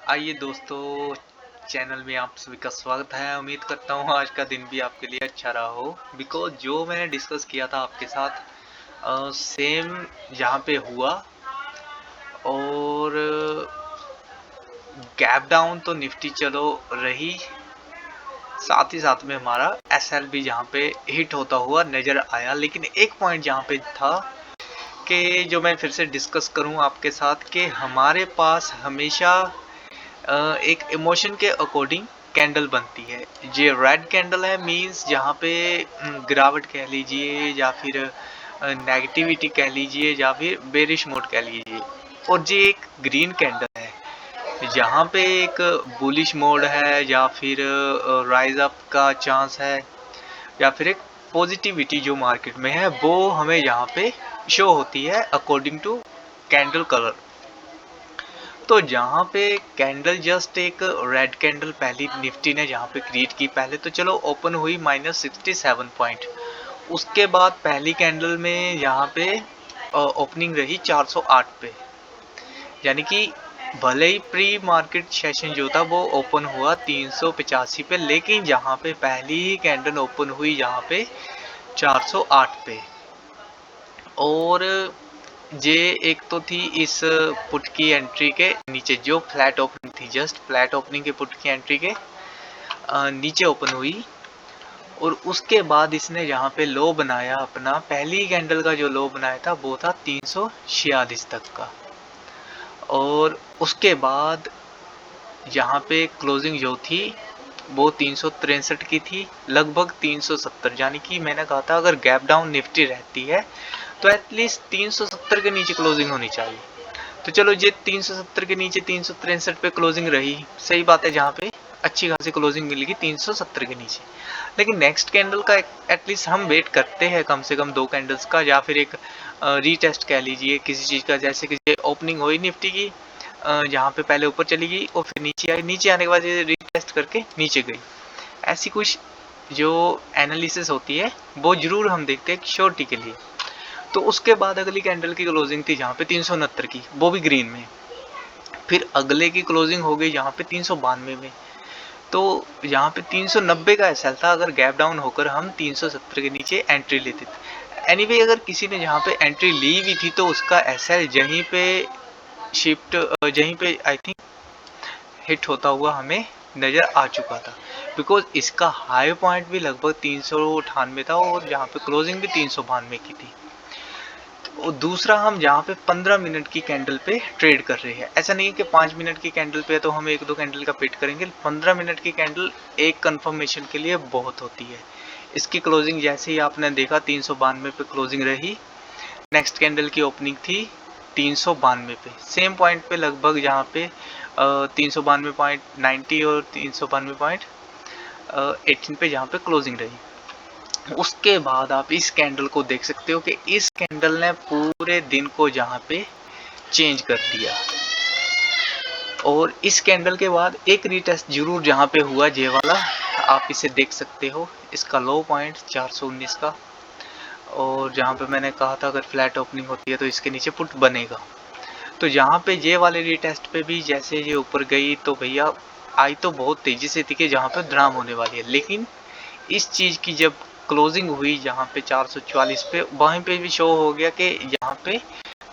आइए दोस्तों, चैनल में आप सभी का स्वागत है। उम्मीद करता हूँ आज का दिन भी आपके लिए अच्छा रहा हो। बिकॉज जो मैंने डिस्कस किया था आपके साथ सेम यहाँ पे हुआ। और गैप डाउन तो निफ्टी चलो रही, साथ ही साथ में हमारा एसएल भी यहाँ पे हिट होता हुआ नज़र आया। लेकिन एक पॉइंट जहाँ पे था कि जो मैं फिर से डिस्कस करूँ आपके साथ कि हमारे पास हमेशा एक इमोशन के अकॉर्डिंग कैंडल बनती है। ये रेड कैंडल है मींस जहाँ पे गिरावट कह लीजिए या फिर नेगेटिविटी कह लीजिए या फिर बेरिश मोड कह लीजिए। और ये एक ग्रीन कैंडल है जहाँ पे एक बुलिश मोड है या फिर राइज अप का चांस है या फिर एक पॉजिटिविटी जो मार्केट में है वो हमें यहाँ पे शो होती है अकॉर्डिंग टू कैंडल कलर। तो जहाँ पे कैंडल जस्ट एक रेड कैंडल पहली निफ्टी ने जहाँ पे क्रिएट की, पहले तो चलो ओपन हुई -67 पॉइंट। उसके बाद पहली कैंडल में यहाँ पे ओपनिंग रही 408 पे, यानी कि भले ही प्री मार्केट सेशन जो था वो ओपन हुआ 385 पे, लेकिन जहाँ पे पहली ही कैंडल ओपन हुई यहाँ पे 408 पे। और ये एक तो थी इस पुट की एंट्री के नीचे जो फ्लैट ओपनिंग थी, जस्ट फ्लैट ओपनिंग के पुट की एंट्री के नीचे ओपन हुई। और उसके बाद इसने यहाँ पे लो बनाया अपना, पहली कैंडल का जो लो बनाया था वो था 346 तक का। और उसके बाद यहाँ पे क्लोजिंग जो थी वो 363 की थी, लगभग 370, यानी कि मैंने कहा था अगर गैप डाउन निफ्टी रहती है तो एटलीस्ट 370 के नीचे क्लोजिंग होनी चाहिए। तो चलो ये 370 के नीचे 363 पे क्लोजिंग रही, सही बात है, जहाँ पे अच्छी खासी क्लोजिंग मिलेगी 370 के नीचे। लेकिन नेक्स्ट कैंडल का एटलीस्ट हम वेट करते हैं कम से कम 2 कैंडल्स का, या फिर एक रीटेस्ट कह लीजिए किसी चीज़ का। जैसे कि ओपनिंग हुई निफ्टी की, जहाँ पे पहले ऊपर चली गई और फिर नीचे आई, नीचे आने के बाद ये रीटेस्ट करके नीचे गई। ऐसी कुछ जो एनालिसिस होती है वो जरूर हम देखते हैं श्योरिटी के लिए। तो उसके बाद अगली कैंडल की क्लोजिंग थी जहाँ पे 369 की, वो भी ग्रीन में। फिर अगले की क्लोजिंग हो गई यहाँ पे 392 में। तो यहाँ पे 390 का एसएल था, अगर गैप डाउन होकर हम 370 के नीचे एंट्री लेते थे। एनीवे अगर किसी ने यहाँ पे एंट्री ली भी थी तो उसका एसएल यहीं पे शिफ्ट, यहीं पे आई थिंक हिट होता हुआ हमें नज़र आ चुका था। बिकॉज इसका हाई पॉइंट भी लगभग 398 था और यहाँ पे क्लोजिंग भी 392 की थी। और दूसरा, हम जहाँ पे 15 मिनट की कैंडल पे ट्रेड कर रहे हैं, ऐसा नहीं है कि 5 मिनट की कैंडल पे तो हम 1-2 कैंडल का वेट करेंगे। 15 मिनट की कैंडल एक कंफर्मेशन के लिए बहुत होती है। इसकी क्लोजिंग जैसे ही आपने देखा 392 पे क्लोजिंग रही, नेक्स्ट कैंडल की ओपनिंग थी 392 पे, सेम पॉइंट पे लगभग, जहाँ पे 392.90 और 392.18 पे जहाँ पे क्लोजिंग रही। उसके बाद आप इस कैंडल को देख सकते हो कि इस कैंडल ने पूरे दिन को जहाँ पे चेंज कर दिया। और इस कैंडल के बाद एक रीटेस्ट जरूर जहाँ पे हुआ, जे वाला आप इसे देख सकते हो, इसका लो पॉइंट 419 का। और जहाँ पे मैंने कहा था अगर फ्लैट ओपनिंग होती है तो इसके नीचे पुट बनेगा। तो यहाँ पे जे वाले रीटेस्ट पे भी जैसे ये ऊपर गई तो भैया आई तो बहुत तेजी से थी कि जहाँ पे ड्राम होने वाली है। लेकिन इस चीज़ की जब क्लोजिंग हुई जहाँ पे 444 पे, वहीं पे भी शो हो गया कि यहाँ पे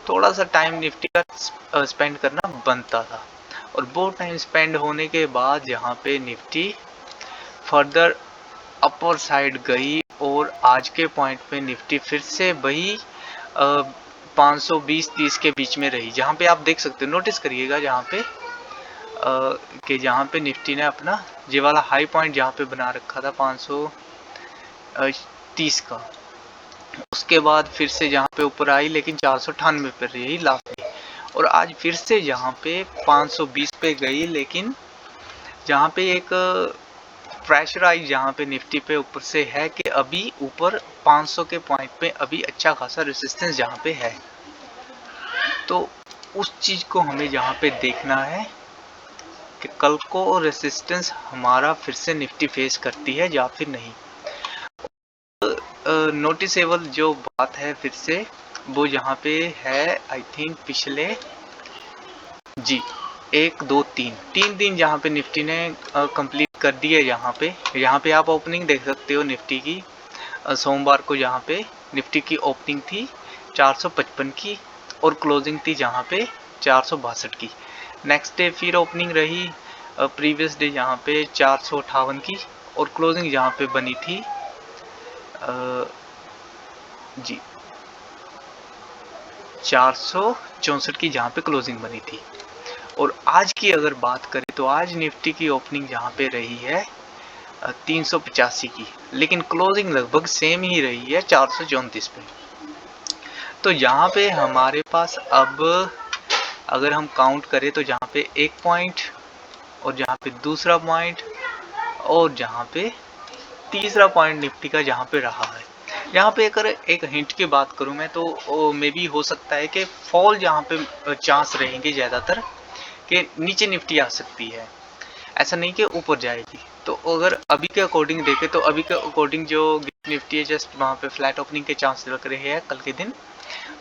थोड़ा सा टाइम निफ्टी का स्पेंड करना बनता था। और वो टाइम स्पेंड होने के बाद यहाँ पे निफ्टी फर्दर अपर साइड गई और आज के पॉइंट पे निफ्टी फिर से वही 520-30 के बीच में रही, जहाँ पे आप देख सकते हो, नोटिस करिएगा जहाँ पे कि जहाँ पे निफ्टी ने अपना ये वाला हाई पॉइंट जहाँ पे बना रखा था 530 का, उसके बाद फिर से जहाँ पे ऊपर आई लेकिन 498 पे रही लास्ट में। और आज फिर से जहाँ पे 520 पे गई, लेकिन जहाँ पे एक प्रेशराइज जहाँ पे निफ्टी पे ऊपर से है कि अभी ऊपर 500 के पॉइंट पे अभी अच्छा खासा रेजिस्टेंस जहाँ पे है। तो उस चीज़ को हमें जहाँ पे देखना है कि कल को रेजिस्टेंस हमारा फिर से निफ्टी फेस करती है या फिर नहीं। नोटिसेबल जो बात है फिर से वो यहाँ पे है, आई थिंक पिछले जी 1 2 3 दिन जहाँ पे निफ्टी ने कंप्लीट कर दी है। यहाँ पे आप ओपनिंग देख सकते हो निफ्टी की। सोमवार को यहाँ पे निफ्टी की ओपनिंग थी 455 की और क्लोजिंग थी जहाँ पे 462 की। नेक्स्ट डे फिर ओपनिंग रही प्रीवियस डे यहाँ पे 458 की और क्लोजिंग यहाँ पे बनी थी जी 464 की, जहाँ पे क्लोजिंग बनी थी। और आज की अगर बात करें तो आज निफ्टी की ओपनिंग यहाँ पे रही है 385 की, लेकिन क्लोजिंग लगभग सेम ही रही है 434 पे। तो यहाँ पे हमारे पास अब अगर हम काउंट करें तो जहाँ पे एक पॉइंट और जहाँ पे दूसरा पॉइंट और जहाँ पे तीसरा पॉइंट निफ्टी का जहाँ पे रहा है। यहाँ पे अगर एक हिंट की बात करूँ मैं तो मे बी हो सकता है कि फॉल जहाँ पे चांस रहेंगे ज़्यादातर कि नीचे निफ्टी आ सकती है, ऐसा नहीं कि ऊपर जाएगी। तो अगर अभी के अकॉर्डिंग देखें तो अभी के अकॉर्डिंग जो निफ्टी है जस्ट वहाँ पे फ्लैट ओपनिंग के चांस लग रहे हैं कल के दिन।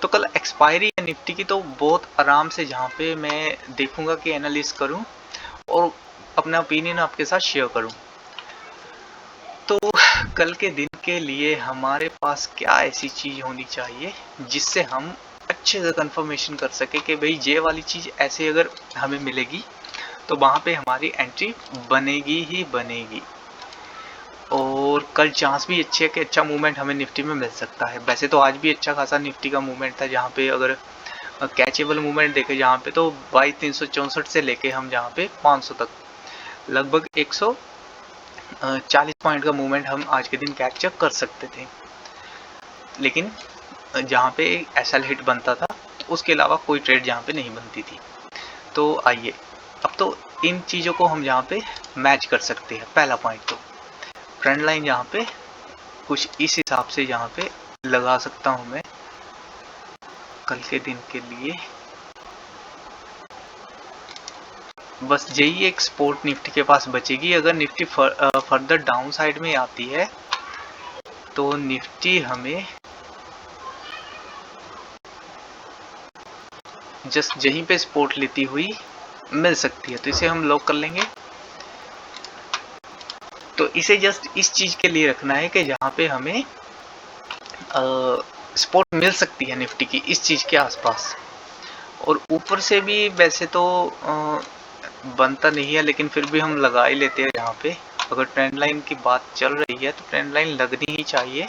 तो कल एक्सपायरी है निफ्टी की, तो बहुत आराम से जहाँ पे मैं देखूंगा कि एनालिस करूं और अपना ओपिनियन आपके साथ शेयर करूं। तो कल के दिन के लिए हमारे पास क्या ऐसी चीज होनी चाहिए जिससे हम अच्छे से कंफर्मेशन कर सके कि भाई ये वाली चीज ऐसे अगर हमें मिलेगी तो वहां पे हमारी एंट्री बनेगी ही बनेगी। और कल चांस भी अच्छे है कि अच्छा मूवमेंट हमें निफ्टी में मिल सकता है। वैसे तो आज भी अच्छा खासा निफ्टी का मूवमेंट था, जहाँ पे अगर कैचेबल मूवमेंट देखे जहाँ पे तो 22,364 से लेके हम जहाँ पे 500 तक लगभग 140 पॉइंट का मूवमेंट हम आज के दिन कैप्चर कर सकते थे। लेकिन जहाँ पे एसएल हिट बनता था उसके अलावा कोई ट्रेड जहाँ पे नहीं बनती थी। तो आइए अब तो इन चीज़ों को हम यहाँ पे मैच कर सकते हैं। पहला पॉइंट तो ट्रेंड लाइन यहाँ पे कुछ इस हिसाब से यहाँ पे लगा सकता हूँ मैं कल के दिन के लिए। बस यही एक सपोर्ट निफ्टी के पास बचेगी। अगर निफ्टी फर्दर डाउन साइड में आती है तो निफ्टी हमें जस्ट यहीं पे सपोर्ट लेती हुई मिल सकती है। तो इसे हम लॉक कर लेंगे। तो इसे जस्ट इस चीज के लिए रखना है कि जहाँ पे हमें सपोर्ट मिल सकती है निफ्टी की इस चीज के आसपास। और ऊपर से भी वैसे तो बनता नहीं है, लेकिन फिर भी हम लगा ही लेते हैं। यहाँ पे अगर ट्रेंड लाइन की बात चल रही है तो ट्रेंड लाइन लगनी ही चाहिए।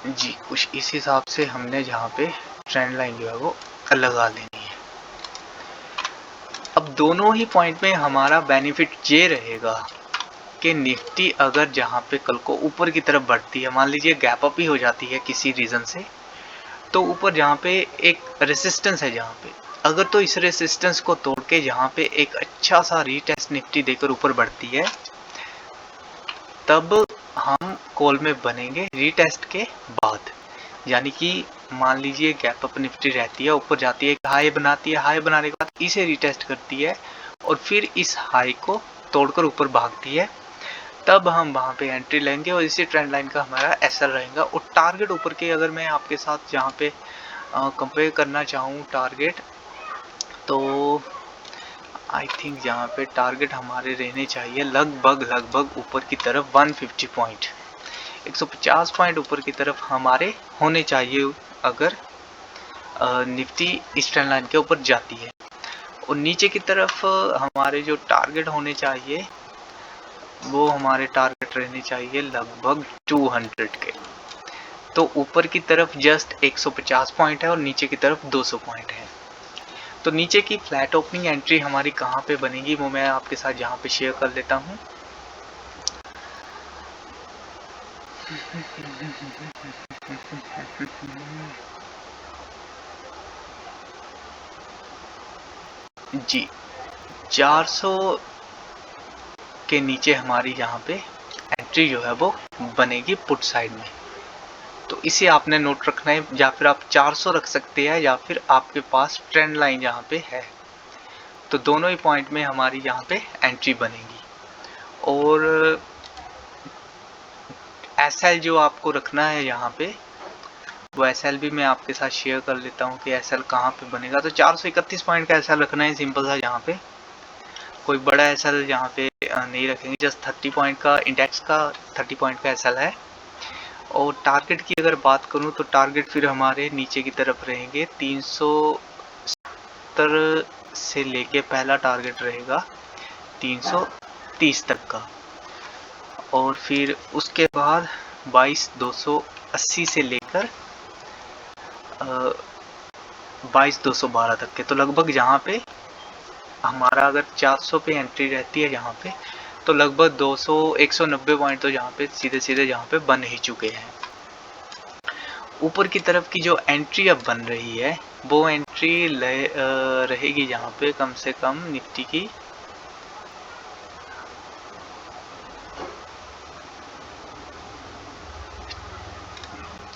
जी कुछ इस हिसाब से हमने जहाँ पे ट्रेंड लाइन जो है वो लगा लेनी है। अब दोनों ही पॉइंट में हमारा बेनिफिट ये रहेगा कि निफ्टी अगर जहाँ पे कल को ऊपर की तरफ बढ़ती है, मान लीजिए गैप अप ही हो जाती है किसी रीजन से, तो ऊपर जहाँ पे एक रेसिस्टेंस है जहाँ पे, अगर तो इस रेसिस्टेंस को तोड़ के जहाँ पे एक अच्छा सा रीटेस्ट निफ्टी देकर ऊपर बढ़ती है, तब हम कॉल में बनेंगे रीटेस्ट के बाद। यानी कि मान लीजिए गैप अप निफ्टी रहती है, ऊपर जाती है, हाई बनाती है, हाई बनाने के बाद इसे रीटेस्ट करती है और फिर इस हाई को तोड़कर ऊपर भागती है, तब हम वहाँ पे एंट्री लेंगे और इसी ट्रेंड लाइन का हमारा एसएल रहेगा। और टारगेट ऊपर के अगर मैं आपके साथ जहाँ पे कंपेयर करना चाहूँ टारगेट, तो आई थिंक यहाँ पे टारगेट हमारे रहने चाहिए लगभग ऊपर की तरफ 150 पॉइंट, 150 पॉइंट ऊपर की तरफ हमारे होने चाहिए अगर निफ्टी इस ट्रेंड लाइन के ऊपर जाती है। और नीचे की तरफ हमारे जो टारगेट होने चाहिए वो हमारे टारगेट रहने चाहिए लगभग 200 के। तो ऊपर की तरफ जस्ट 150 पॉइंट है और नीचे की तरफ 200 पॉइंट है। तो नीचे की फ्लैट ओपनिंग एंट्री हमारी कहाँ पे बनेगी वो मैं आपके साथ यहाँ पे शेयर कर लेता हूँ। जी 400 के नीचे हमारी यहाँ पे एंट्री जो है वो बनेगी पुट साइड में। तो इसे आपने नोट रखना है, या फिर आप 400 रख सकते हैं या फिर आपके पास ट्रेंड लाइन यहाँ पे है, तो दोनों ही पॉइंट में हमारी यहाँ पे एंट्री बनेगी। और एसएल जो आपको रखना है यहाँ पे तो एसएल भी मैं आपके साथ शेयर कर लेता हूँ कि एसएल कहाँ पे बनेगा। तो 431 पॉइंट का एसएल रखना है, सिंपल सा। यहाँ पे कोई बड़ा एसएल यहाँ पे नहीं रखेंगे, जस्ट 30 पॉइंट का इंडेक्स का 30 पॉइंट का एसएल है। और टारगेट की अगर बात करूँ तो टारगेट फिर हमारे नीचे की तरफ रहेंगे, 370 से लेके पहला टारगेट रहेगा 330 तक का। और फिर उसके बाद 22,280 से लेकर 22,212 तक के। तो लगभग जहाँ पे हमारा अगर 400 पे एंट्री रहती है जहाँ पे, तो लगभग 190 पॉइंट तो जहाँ पे सीधे सीधे जहाँ पे बन ही चुके हैं। ऊपर की तरफ की जो एंट्री अब बन रही है वो एंट्री रहेगी जहाँ पे कम से कम निफ्टी की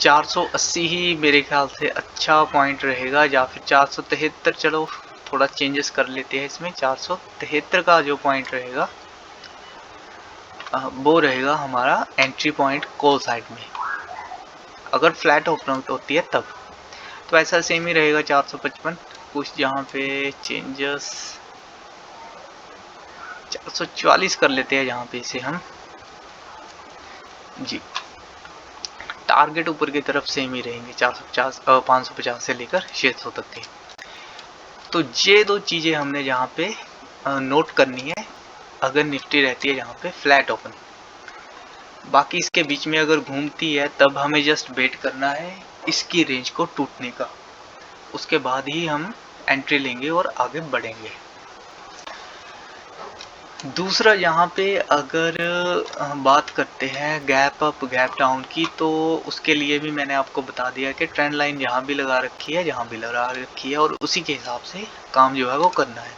480 ही मेरे ख्याल से अच्छा पॉइंट रहेगा, या फिर 473। चलो थोड़ा चेंजेस कर लेते हैं इसमें। 473 का जो पॉइंट रहेगा वो रहेगा हमारा एंट्री पॉइंट कॉल साइड में, अगर फ्लैट ओपन होती है तब। तो ऐसा सेम ही रहेगा 455। कुछ जहाँ पे चेंजेस 444 कर लेते हैं जहाँ पे इसे हम जी। टारगेट ऊपर की तरफ सेम ही रहेंगे, 550 से लेकर 600 तक के। तो ये दो चीजें हमने यहाँ पे नोट करनी है अगर निफ्टी रहती है यहाँ पे फ्लैट ओपन। बाकी इसके बीच में अगर घूमती है तब हमें जस्ट वेट करना है इसकी रेंज को टूटने का, उसके बाद ही हम एंट्री लेंगे और आगे बढ़ेंगे। दूसरा यहाँ पे अगर बात करते हैं गैप अप गैप डाउन की, तो उसके लिए भी मैंने आपको बता दिया कि ट्रेंड लाइन जहाँ भी लगा रखी है, जहाँ भी लगा रखी है, और उसी के हिसाब से काम जो है वो करना है।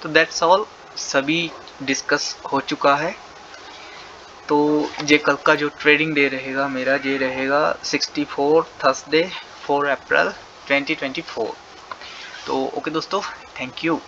तो दैट्स ऑल, सभी डिस्कस हो चुका है। तो ये कल का जो ट्रेडिंग डे रहेगा मेरा, ये रहेगा 64 थर्सडे 4 अप्रैल 2024। तो ओके दोस्तों, थैंक यू।